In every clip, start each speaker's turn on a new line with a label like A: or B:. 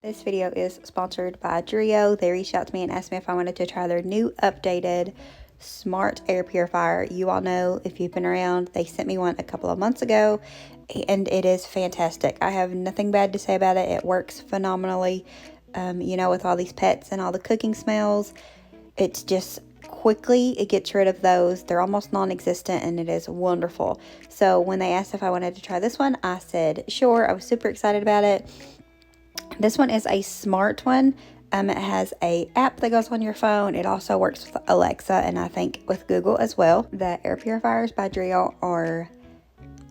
A: This video is sponsored by DREO. They reached out to me and asked me if I wanted to try their new updated smart air purifier. You all know, if you've been around, they sent me one a couple of months ago and it is fantastic. I have nothing bad to say about it. It works phenomenally. You know, with all these pets and all the cooking smells, it's just quickly, it gets rid of those. They're almost non-existent and it is wonderful. So when they asked if I wanted to try this one, I said sure. I was super excited about it. This one is a smart one. It has a app that goes on your phone. It also works with Alexa and I think with Google as well. The air purifiers by DREO are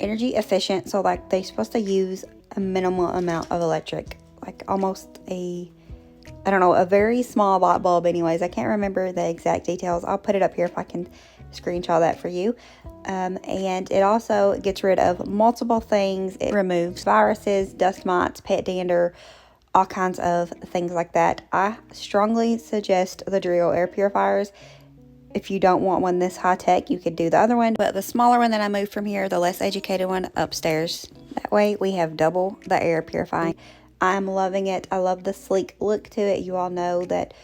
A: energy efficient, so like they're supposed to use a minimal amount of electric, like almost a, I don't know, a very small light bulb anyways. I can't remember the exact details. I'll put it up here if I can screenshot that for you. And it also gets rid of multiple things. It removes viruses, dust mites, pet dander, all kinds of things like that. I strongly suggest the DREO air purifiers. If you don't want one this high tech, you could do the other one, but the smaller one that I moved from here, the less educated one, upstairs. That way we have double the air purifying. I'm loving it. I love the sleek look to it. You all know that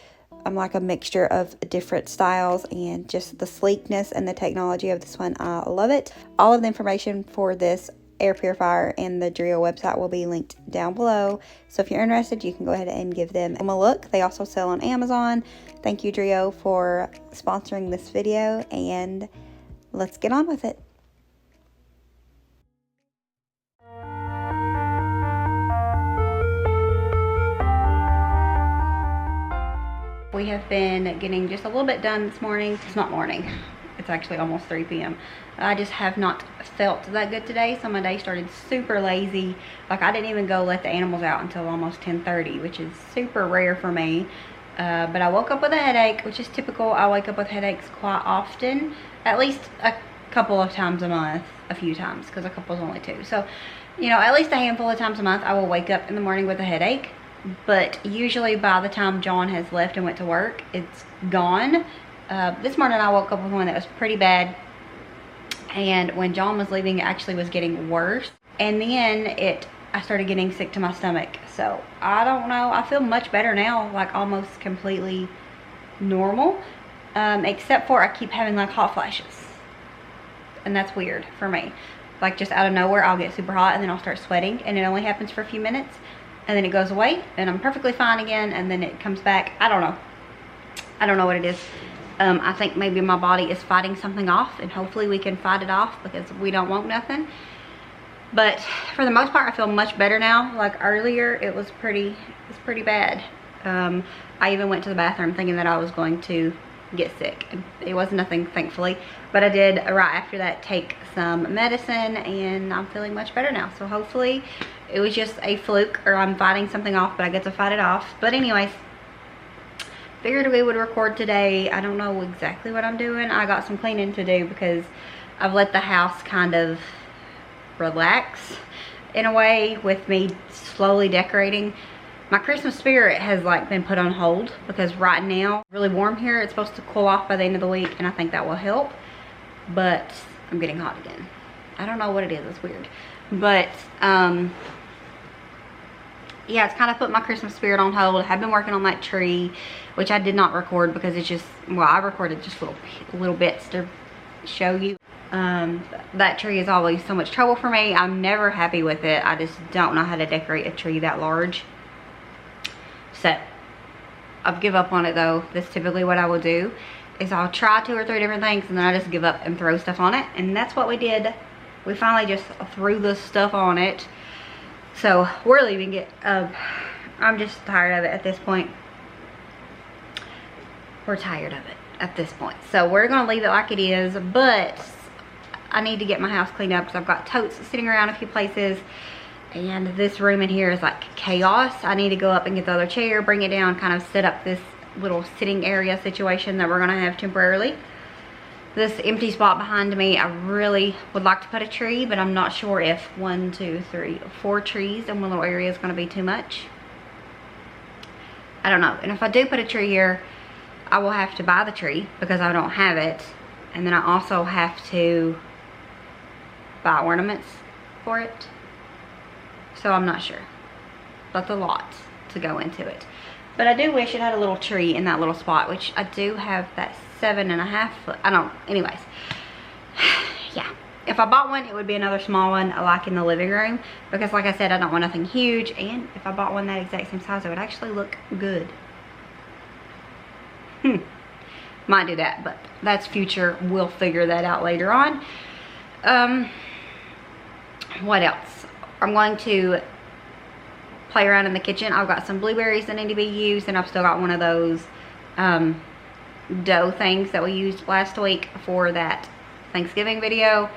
A: I'm like a mixture of different styles, and just the sleekness and the technology of this one, I love it. All of the information for this air purifier and the DREO website will be linked down below. So if you're interested, you can go ahead and give them a look. They also sell on Amazon. Thank you, DREO, for sponsoring this video, and let's get on with it. We have been getting just a little bit done this morning. It's not morning. It's actually almost 3 p.m. I just have not felt that good today, so my day started super lazy. Like, I didn't even go let the animals out until almost 10:30, which is super rare for me. But I woke up with a headache, which is typical. I wake up with headaches quite often, at least a couple of times a month, a few times, because a couple is only 2. So, you know, at least a handful of times a month, I will wake up in the morning with a headache. But usually by the time John has left and went to work, it's gone. This morning I woke up with one that was pretty bad, and when John was leaving, it actually was getting worse, and then I started getting sick to my stomach. So I don't know, I feel much better now, like almost completely normal, except for I keep having like hot flashes, and that's weird for me. Like, just out of nowhere I'll get super hot and then I'll start sweating, and it only happens for a few minutes, and then it goes away and I'm perfectly fine again, and then it comes back. I don't know what it is. I think maybe my body is fighting something off, and hopefully we can fight it off, because we don't want nothing. But for the most part, I feel much better now. Like earlier, it was pretty bad. I even went to the bathroom thinking that I was going to get sick, and it was nothing, thankfully. But I did, right after that, take some medicine, and I'm feeling much better now. So hopefully it was just a fluke, or I'm fighting something off, but I get to fight it off. But anyways, figured we would record today. I don't know exactly what I'm doing. I got some cleaning to do because I've let the house kind of relax in a way with me slowly decorating. My Christmas spirit has like been put on hold because right now it's really warm here. It's supposed to cool off by the end of the week, and I think that will help, but I'm getting hot again. I don't know what it is. It's weird, but yeah, it's kind of put my Christmas spirit on hold. I have been working on that tree, which I did not record because it's just, well, I recorded just little bits to show you. That tree is always so much trouble for me. I'm never happy with it. I just don't know how to decorate a tree that large. So I've give up on it though. That's typically what I will do, is I'll try 2 or 3 different things, and then I just give up and throw stuff on it. And that's what we did. We finally just threw the stuff on it. So we're leaving it. I'm just tired of it at this point. We're tired of it at this point. So we're gonna leave it like it is, but I need to get my house cleaned up because I've got totes sitting around a few places, and this room in here is like chaos. I need to go up and get the other chair, bring it down, kind of set up this little sitting area situation that we're gonna have temporarily. This empty spot behind me, I really would like to put a tree, but I'm not sure if 1, 2, 3, 4 trees in one little area is going to be too much. I don't know. And if I do put a tree here, I will have to buy the tree because I don't have it. And then I also have to buy ornaments for it. So I'm not sure. That's a lot to go into it. But I do wish it had a little tree in that little spot, which I do have that 7.5 foot. I don't, anyways. Yeah. If I bought one, it would be another small one, like in the living room. Because like I said, I don't want nothing huge. And if I bought one that exact same size, it would actually look good. Might do that, but that's future. We'll figure that out later on. What else? I'm going to play around in the kitchen. I've got some blueberries that need to be used, and I've still got one of those dough things that we used last week for that Thanksgiving video.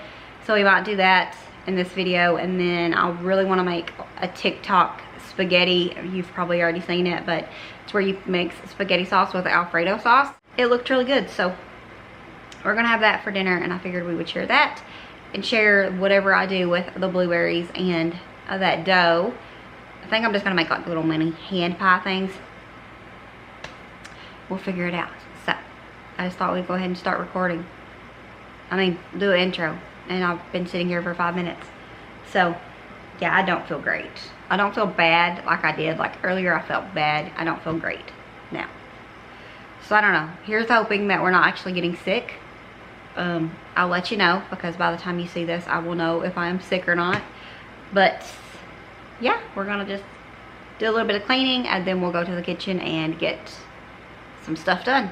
A: So we might do that in this video, and then I really want to make a TikTok spaghetti. You've probably already seen it, but it's where you mix spaghetti sauce with Alfredo sauce. It looked really good, so we're gonna have that for dinner, and I figured we would share that and share whatever I do with the blueberries and that dough. I think I'm just gonna make like little mini hand pie things. We'll figure it out. So I just thought we'd go ahead and start recording. I mean, do an intro, and I've been sitting here for 5 minutes. So yeah, I don't feel great. I don't feel bad like I did. Like earlier I felt bad. I don't feel great now. So I don't know. Here's hoping that we're not actually getting sick. I'll let you know, because by the time you see this, I will know if I am sick or not. But yeah, we're gonna just do a little bit of cleaning, and then we'll go to the kitchen and get some stuff done.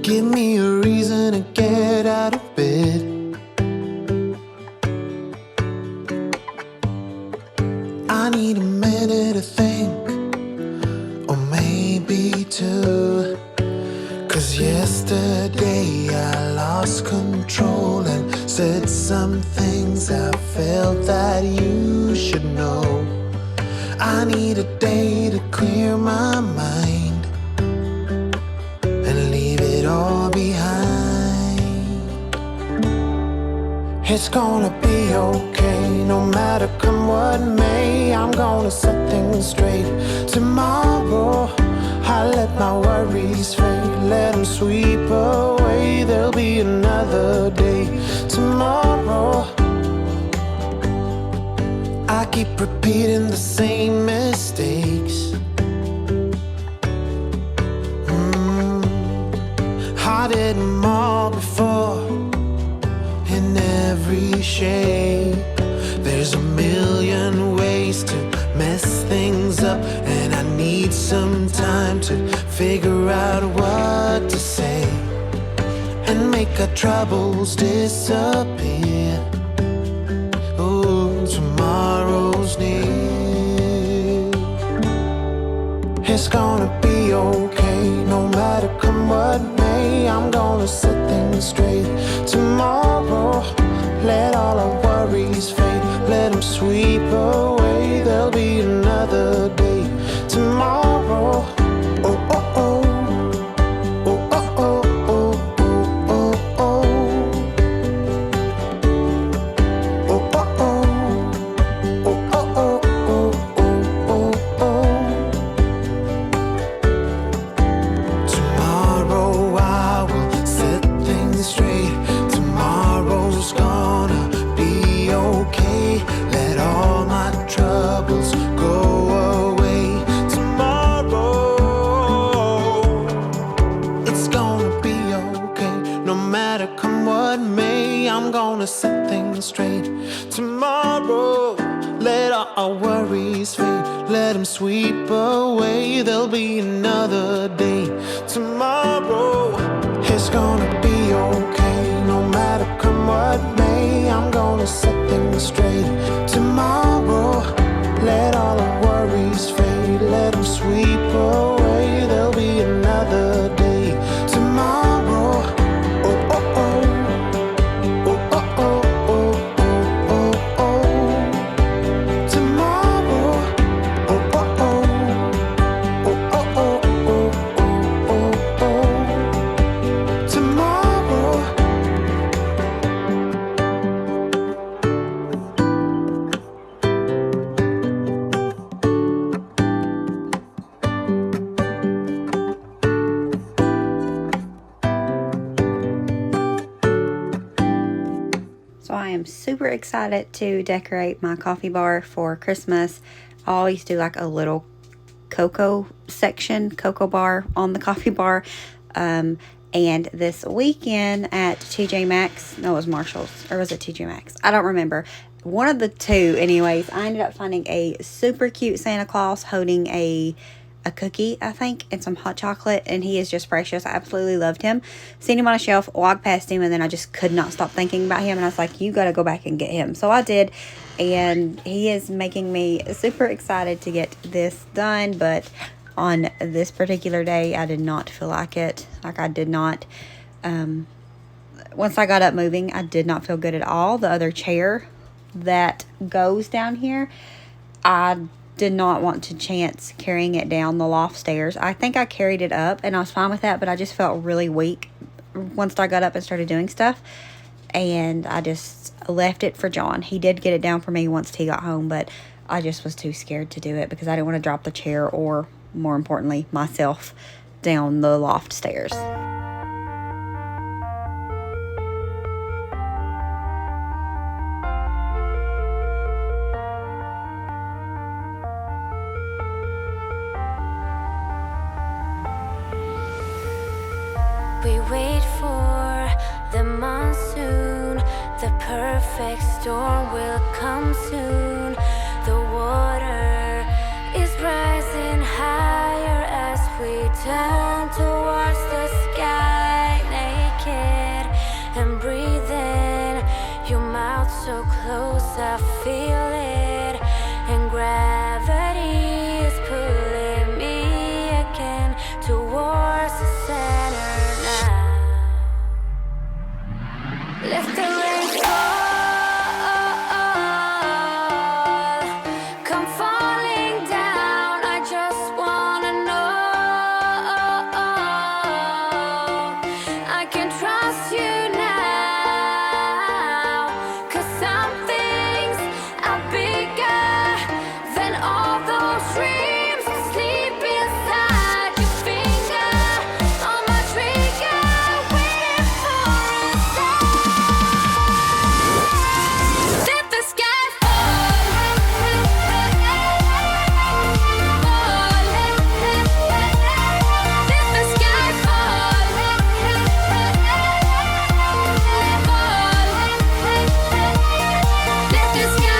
B: Give me a reason to get out of bed. I need a minute to think, or maybe two. 'Cause yesterday I lost control and said some things I felt that you should know. I need a day to clear my mind and leave it all behind. It's gonna be okay, no matter come what may. I'm gonna set things straight. Tomorrow I let my worries fade, let them sweep away. There'll be another day tomorrow. I keep repeating the same mistakes. I did them all before, in every shape. There's a million ways to mess things up, and I need some time to figure out what to say and make our troubles disappear. Oh, tomorrow's near. It's gonna be okay, no matter come what may. I'm gonna set things straight tomorrow. Let all our worries fade, let them sweep away. There'll be another day tomorrow. Oh, oh, oh. Oh, oh, oh, oh, oh, oh, oh. Oh, oh, oh. Oh, oh, oh, oh, oh, oh. Tomorrow I will set things straight. Tomorrow's gonna be okay. Let all my troubles go away. Tomorrow it's gonna be okay, no matter come what may. I'm gonna set things straight tomorrow. Let all our worries fade, let them sweep away. There'll be another day tomorrow. It's gonna be okay, no matter come what may. I'm gonna set things straight tomorrow. Let all our worries fade, let them sweep away. There'll be another day tomorrow. Oh, oh, oh. Oh, oh, oh, oh, oh, oh, oh. Tomorrow. Oh, oh, oh. Oh, oh, oh, oh, oh, oh, oh. Tomorrow.
A: I am super excited to decorate my coffee bar for Christmas. I always do like a little cocoa bar on the coffee bar. And this weekend at TJ Maxx, no, it was Marshall's, or was it TJ Maxx? I don't remember. One of the two, anyways, I ended up finding a super cute Santa Claus holding a cookie, I think, and some hot chocolate, and he is just precious. I absolutely loved him. Seen him on a shelf, walked past him, and then I just could not stop thinking about him, and I was like, you gotta go back and get him. So I did, and he is making me super excited to get this done, but on this particular day, I did not feel like it. Like, I did not, once I got up moving, I did not feel good at all. The other chair that goes down here, I did not want to chance carrying it down the loft stairs. I think I carried it up and I was fine with that, but I just felt really weak once I got up and started doing stuff, and I just left it for John. He did get it down for me once he got home, but I just was too scared to do it because I didn't want to drop the chair, or more importantly, myself, down the loft stairs.
C: We wait for the monsoon, the perfect storm will come soon. The water is rising higher as we turn towards the sky, naked and breathing. Your mouth so close, I feel it, and gravity is pulling me again towards the center. Let the rain fall, come falling down. I just wanna know I can trust you now, 'cause some things are bigger than all those dreams that sleep inside your finger, on my trigger, waiting for a sign. Let the sky fall, let the sky fall, let the sky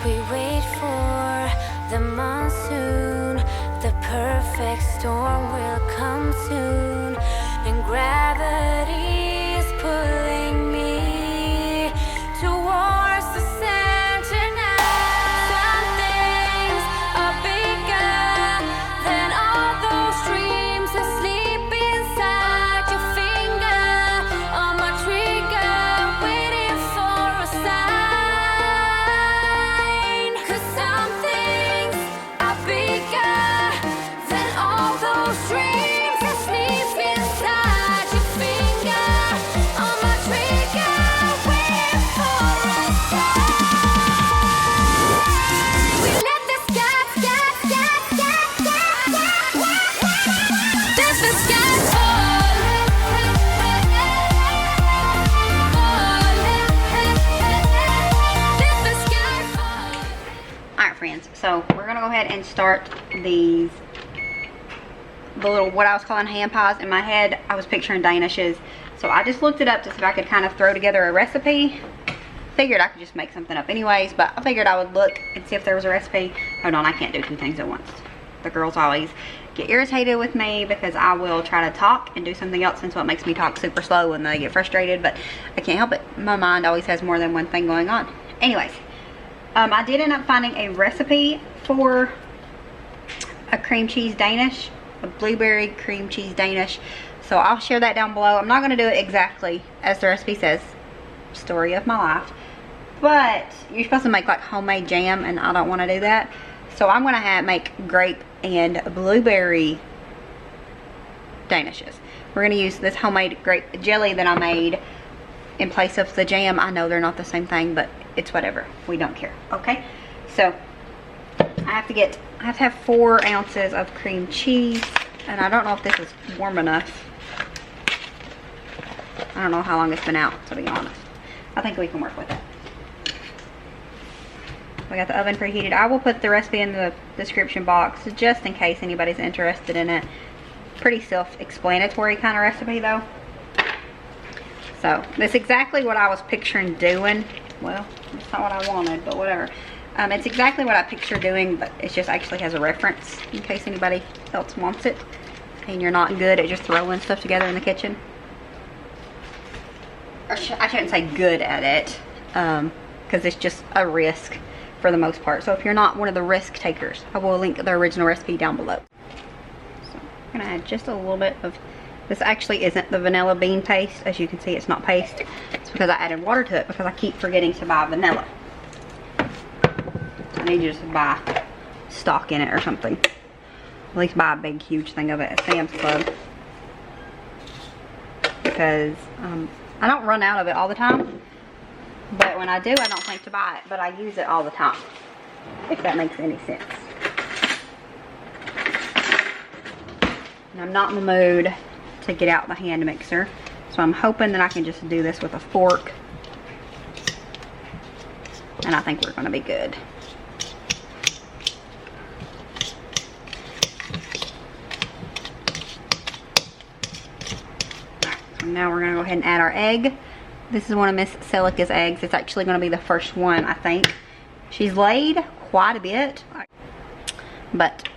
C: We wait for the monsoon, the perfect storm will come soon, and gravity is pulling me towards the center now. Some things are bigger than all those dreams that sleep inside your finger, on my trigger, waiting for a sign. 'Cause some things are bigger than all those dreams that sleep inside your finger, on my trigger, waiting for a sign. We let the sky, let the sky fall, let the sky fall.
A: Alright friends, so we're gonna go ahead and start the little, what I was calling hand pies. In my head I was picturing Danishes, so I just looked it up to see if I could kind of throw together a recipe. Figured I could just make something up anyways, but I figured I would look and see if there was a recipe. Hold on, I can't do two things at once. The girls always get irritated with me because I will try to talk and do something else, and so it makes me talk super slow and they get frustrated, but I can't help it. My mind always has more than one thing going on. Anyways, I did end up finding a recipe for a cream cheese Danish, a blueberry cream cheese Danish. So I'll share that down below. I'm not going to do it exactly as the recipe says, story of my life, but you're supposed to make like homemade jam, and I don't want to do that. So I'm gonna make grape and blueberry Danishes. We're gonna use this homemade grape jelly that I made in place of the jam. I know they're not the same thing, but it's whatever. We don't care. Okay. So I have to have 4 ounces of cream cheese, and I don't know if this is warm enough. I don't know how long it's been out, to be honest. I think we can work with it. We got the oven preheated. I will put the recipe in the description box just in case anybody's interested in it. Pretty self-explanatory kind of recipe though. So that's exactly what I was picturing doing. Well, it's not what I wanted, but whatever. It's exactly what I picture doing, but it just actually has a reference in case anybody else wants it and you're not good at just throwing stuff together in the kitchen. Or I shouldn't say good at it, because it's just a risk for the most part. So if you're not one of the risk takers, I will link the original recipe down below. So I'm gonna add just a little bit of, this actually isn't the vanilla bean paste. As you can see, it's not paste. It's because I added water to it because I keep forgetting to buy vanilla. I need you to just buy stock in it or something. At least buy a big huge thing of it at Sam's Club. Because I don't run out of it all the time. But when I do, I don't think to buy it. But I use it all the time. If that makes any sense. And I'm not in the mood to get out the hand mixer. So I'm hoping that I can just do this with a fork. And I think we're going to be good. So now we're going to go ahead and add our egg. This is one of Miss Celica's eggs. It's actually going to be the first one, I think. She's laid quite a bit. But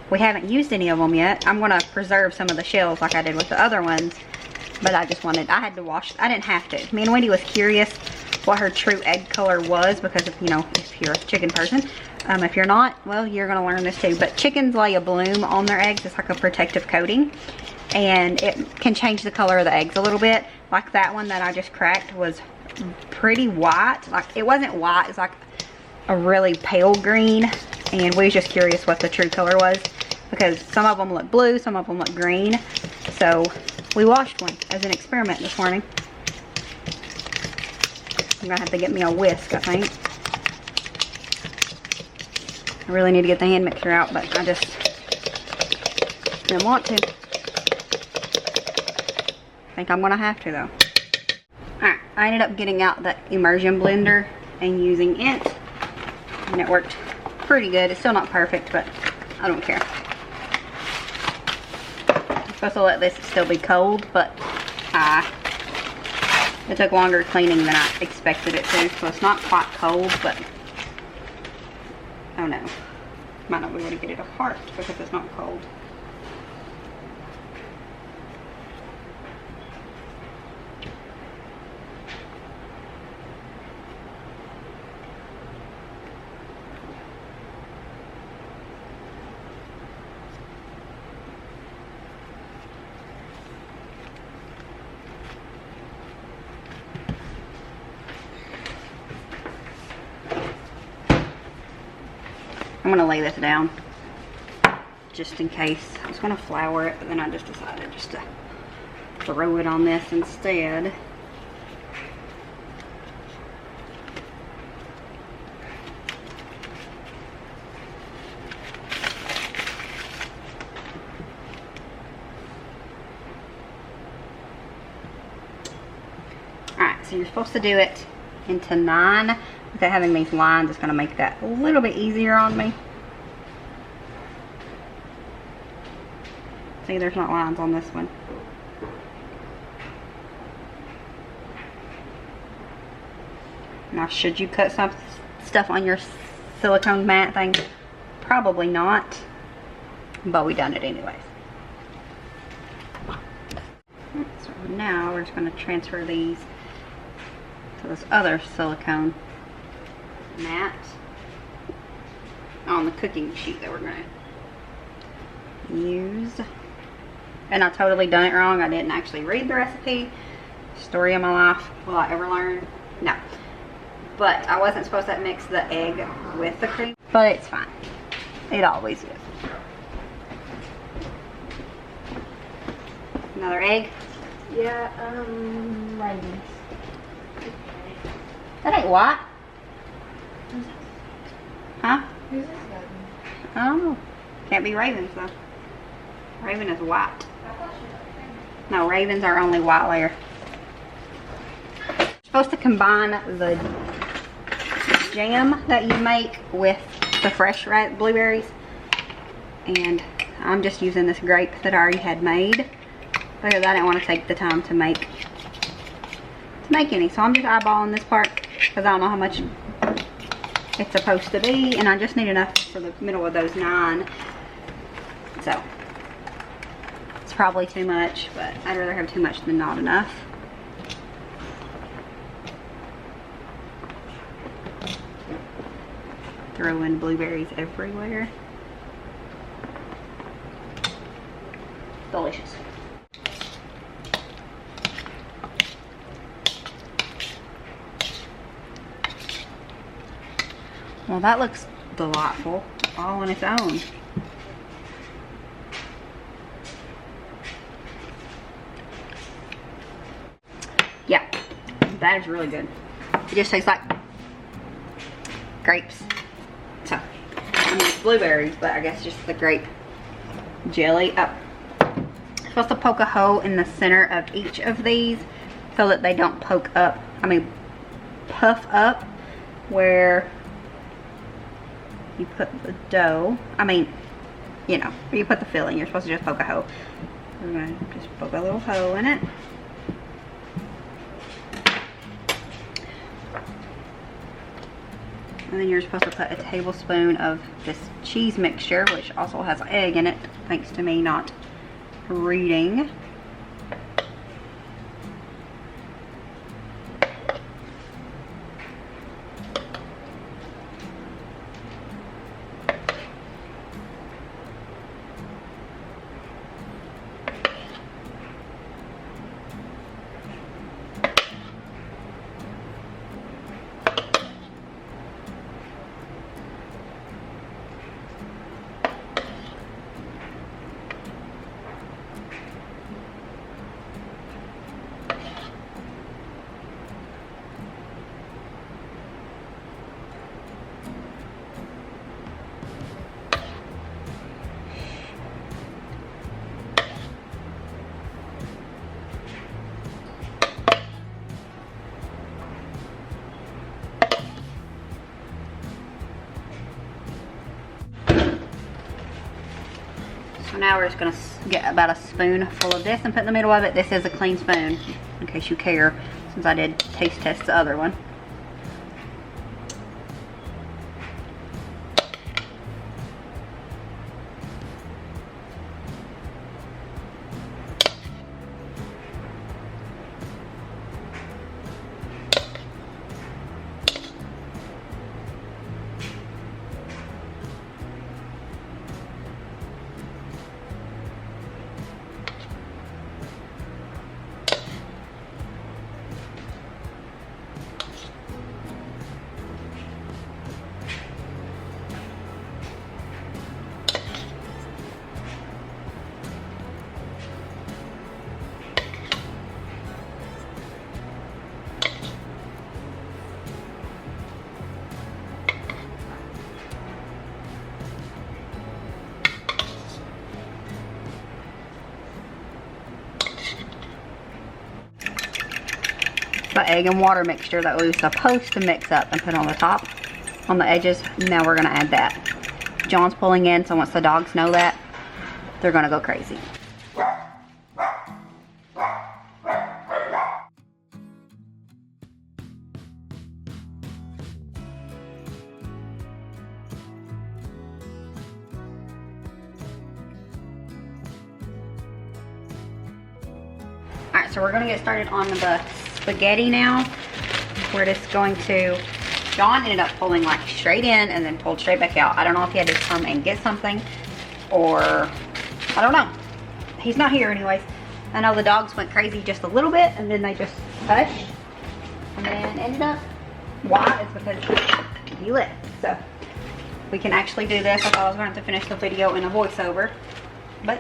A: we haven't used any of them yet. I'm going to preserve some of the shells like I did with the other ones. But I just wanted, I had to wash, I didn't have to. Me and Wendy was curious what her true egg color was because of, you know, if you're a chicken person. If you're not, well, you're going to learn this too. But chickens lay a bloom on their eggs. It's like a protective coating. And it can change the color of the eggs a little bit. Like that one that I just cracked was pretty white. Like, it wasn't white, it's like a really pale green. And we was just curious what the true color was. Because some of them look blue, some of them look green. So we washed one as an experiment this morning. I'm gonna have to get me a whisk, I think. I really need to get the hand mixer out, but I just didn't want to. I think I'm gonna have to though. Alright, I ended up getting out the immersion blender and using it. And it worked pretty good. It's still not perfect, but I don't care. I'm supposed to let this still be cold, but it took longer cleaning than I expected it to, so it's not quite cold, but oh no, might not be able to get it apart because it's not cold. I'm gonna lay this down just in case. I was gonna flour it, but then I just decided just to throw it on this instead. Alright, so you're supposed to do it into 9. Okay, having these lines is going to make that a little bit easier on me. See, there's not lines on this one. Now, should you cut some stuff on your silicone mat thing? Probably not, but we done it anyways. So now we're just going to transfer these to this other silicone mat on the cooking sheet that we're going to use. And I totally done it wrong. I didn't actually read the recipe. Story of my life. Will I ever learn? No. but I wasn't supposed to mix the egg with the cream, but it's fine. It always is. Another egg?
D: Yeah, raisins.
A: That ain't white. Huh?
D: Who's this guy?
A: I don't know. Can't be ravens though. Raven is white. No, ravens are only white layer. You're supposed to combine the jam that you make with the fresh blueberries. And I'm just using this grape that I already had made because I didn't want to take the time to make any. So I'm just eyeballing this part because I don't know how much it's supposed to be, and I just need enough for the middle of those 9. So it's probably too much, but I'd rather have too much than not enough. Throwing blueberries everywhere. Delicious. Well, that looks delightful all on its own. Yeah, that is really good. It just tastes like grapes. So, I mean, it's blueberries, but I guess just the grape jelly. Oh, I'm supposed to poke a hole in the center of each of these so that they don't puff up where you put the dough. I mean, you know, where you put the filling, you're supposed to just poke a hole. We're gonna just poke a little hole in it. And then you're supposed to put a tablespoon of this cheese mixture, which also has egg in it, thanks to me not reading. So now we're just gonna get about a spoonful of this and put in the middle of it. This is a clean spoon, in case you care, since I did taste test the other one. The egg and water mixture that we were supposed to mix up and put on the top, on the edges. Now we're gonna add that. John's pulling in, so once the dogs know that, they're gonna go crazy. Alright, so we're gonna get started on the spaghetti now. We're just going to, John ended up pulling like straight in and then pulled straight back out. I don't know if he had to come and get something or, I don't know. He's not here anyways. I know the dogs went crazy just a little bit and then they just hushed and then ended up Why? It's because he left. So we can actually do this. I thought I was going to have to finish the video in a voiceover, but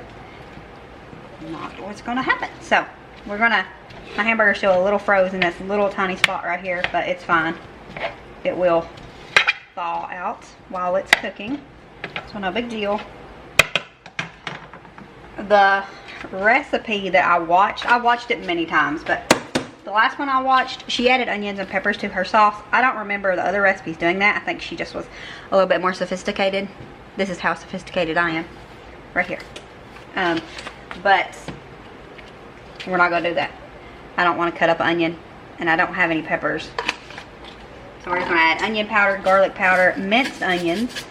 A: not what's going to happen. So we're gonna, my hamburger's still a little frozen, this little tiny spot right here, but it's fine. It will thaw out while it's cooking, so no big deal. The recipe that I watched it many times, but the last one I watched, she added onions and peppers to her sauce. I don't remember the other recipes doing that. I think she just was a little bit more sophisticated. This is how sophisticated I am, right here. But we're not gonna do that. I don't want to cut up onion, and I don't have any peppers. So we're just gonna add onion powder, garlic powder, minced onions,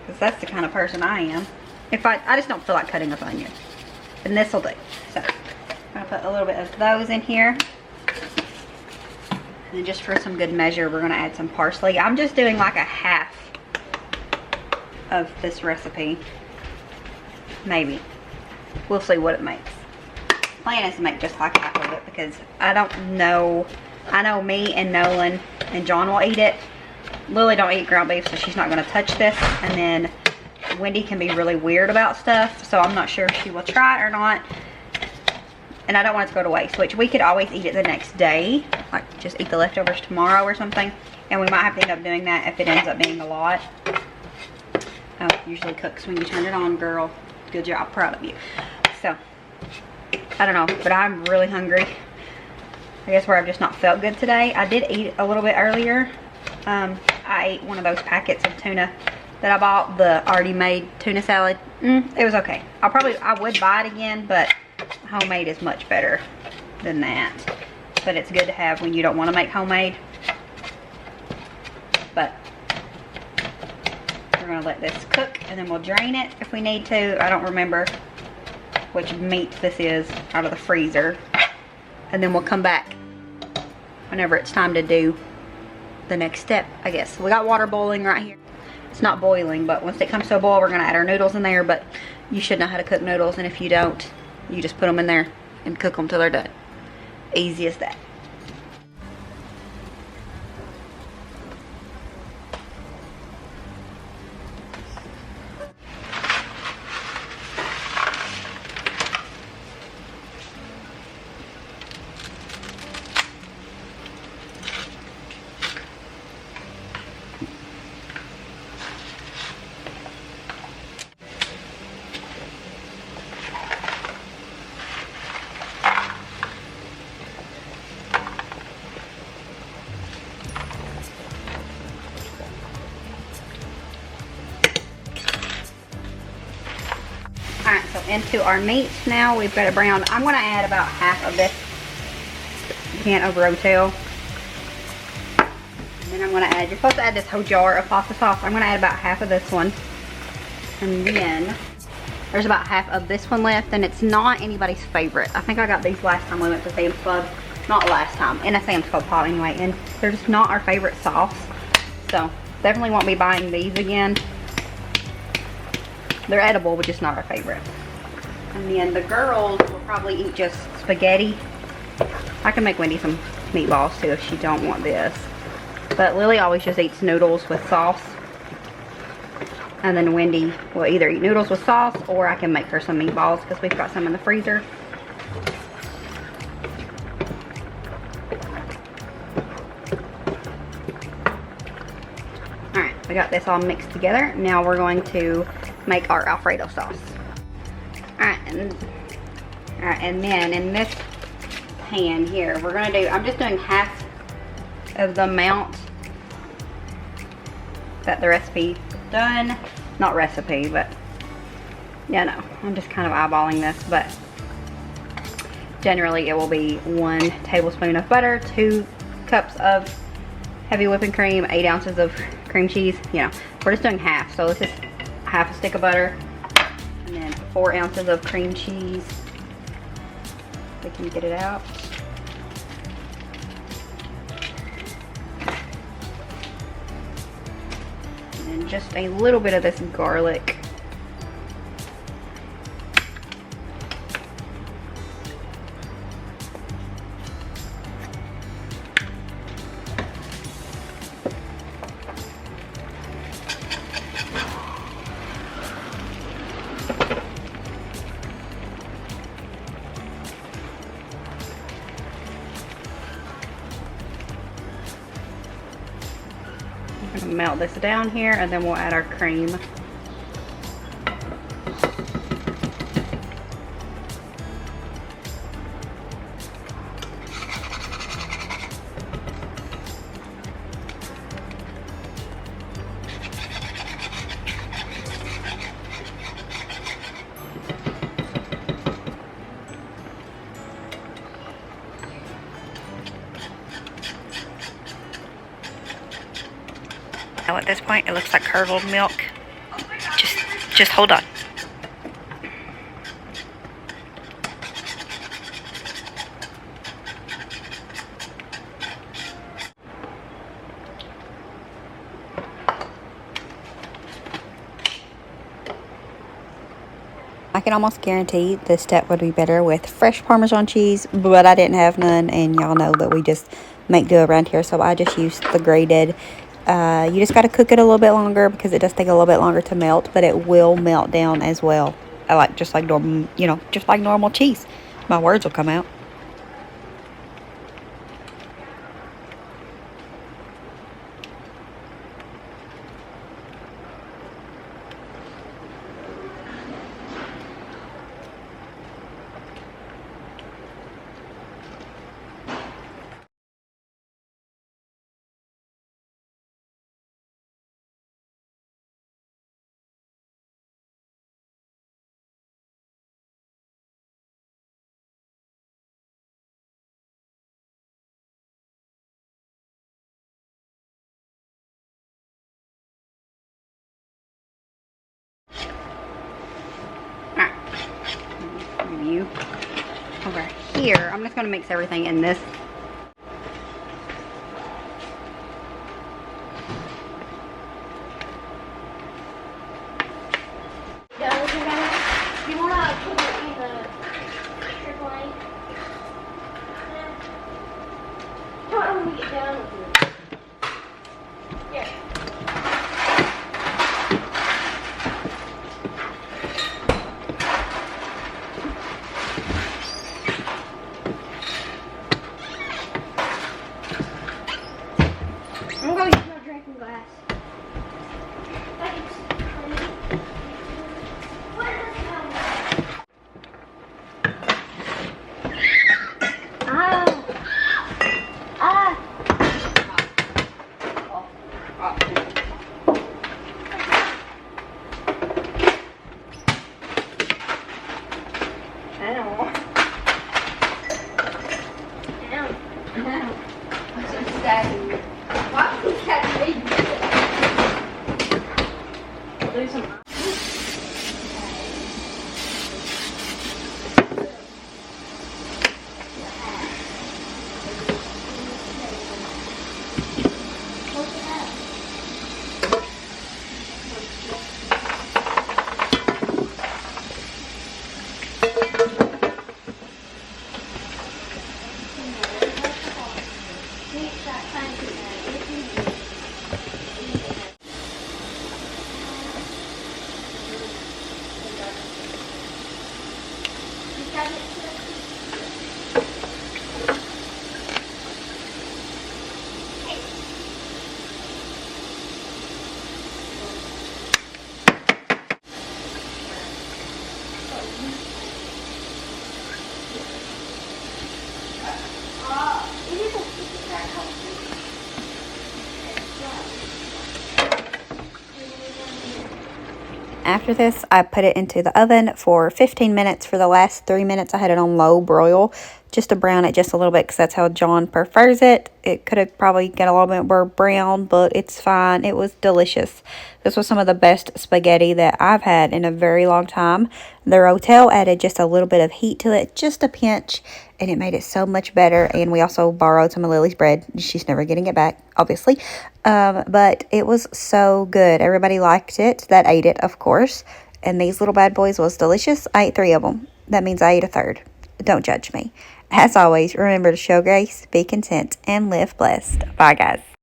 A: because that's the kind of person I am. If I just don't feel like cutting up onion, and this will do. So I'm gonna put a little bit of those in here, and then just for some good measure, we're gonna add some parsley. I'm just doing like a half of this recipe, maybe. We'll see what it makes. Plan is to make just like half of it, because I don't know. I know me and Nolan and John will eat it. Lily don't eat ground beef, so she's not going to touch this. And then Wendy can be really weird about stuff, so I'm not sure if she will try it or not. And I don't want it to go to waste, which we could always eat it the next day, like just eat the leftovers tomorrow or something. And we might have to end up doing that if it ends up being a lot. Oh, it usually cooks when you turn it on, girl. Good job, proud of you. So I don't know, but I'm really hungry. I guess where I've just not felt good today. I did eat a little bit earlier. I ate one of those packets of tuna that I bought, the already made tuna salad. It was okay. I would buy it again, but homemade is much better than that. But it's good to have when you don't want to make homemade. But we're gonna let this cook, and then we'll drain it if we need to. I don't remember which meat this is out of the freezer. And then we'll come back whenever it's time to do the next step, I guess. We got water boiling right here. It's not boiling, but once it comes to a boil, we're gonna add our noodles in there. But you should know how to cook noodles, and if you don't, you just put them in there and cook them till they're done. Easy as that. Alright, so into our meats now. We've got a brown. I'm going to add about half of this can of rotel. And then I'm going to add, you're supposed to add this whole jar of pasta sauce. I'm going to add about half of this one. And then there's about half of this one left, and it's not anybody's favorite. I think I got these last time we went to Sam's Club. Not last time, in a Sam's Club pot anyway. And they're just not our favorite sauce. So definitely won't be buying these again. They're edible, but just not our favorite. And then the girls will probably eat just spaghetti. I can make Wendy some meatballs too if she don't want this. But Lily always just eats noodles with sauce. And then Wendy will either eat noodles with sauce, or I can make her some meatballs because we've got some in the freezer. Alright, we got this all mixed together. Now we're going to make our Alfredo sauce. Alright, and then in this pan here, we're gonna do, I'm just doing half of the amount that the recipe done. Not recipe, but yeah, no, I'm just kind of eyeballing this, but generally it will be 1 tablespoon of butter, 2 cups of heavy whipping cream, 8 ounces of cream cheese. You know, we're just doing half, so this is half a stick of butter, and then 4 ounces of cream cheese. We can get it out. And then just a little bit of this garlic. melt this down here, and then we'll add our cream. Now at this point, it looks like curdled milk. Just hold on. I can almost guarantee this step would be better with fresh Parmesan cheese, but I didn't have none, and y'all know that we just make do around here, so I just used the grated. You just got to cook it a little bit longer because it does take a little bit longer to melt, but it will melt down as well. Just like normal, just like normal cheese. My words will come out. You over here. I'm just going to mix everything in this.
D: You want to put it in the triple A? Tell me when we get done with it. Here. I'm going to use my drinking glass. Thanks. What is this color?
A: After this, I put it into the oven for 15 minutes. For the last 3 minutes, I had it on low broil just to brown it just a little bit because that's how John prefers it. It could have probably got a little bit more brown, but it's fine. It was delicious. This was some of the best spaghetti that I've had in a very long time. The Rotel added just a little bit of heat to it, just a pinch, and it made it so much better. And we also borrowed some of Lily's bread. She's never getting it back, obviously. But it was so good. Everybody liked it that ate it, of course. And these little bad boys was delicious. I ate 3 of them. That means I ate a third. Don't judge me. As always, remember to show grace, be content, and live blessed. Bye, guys.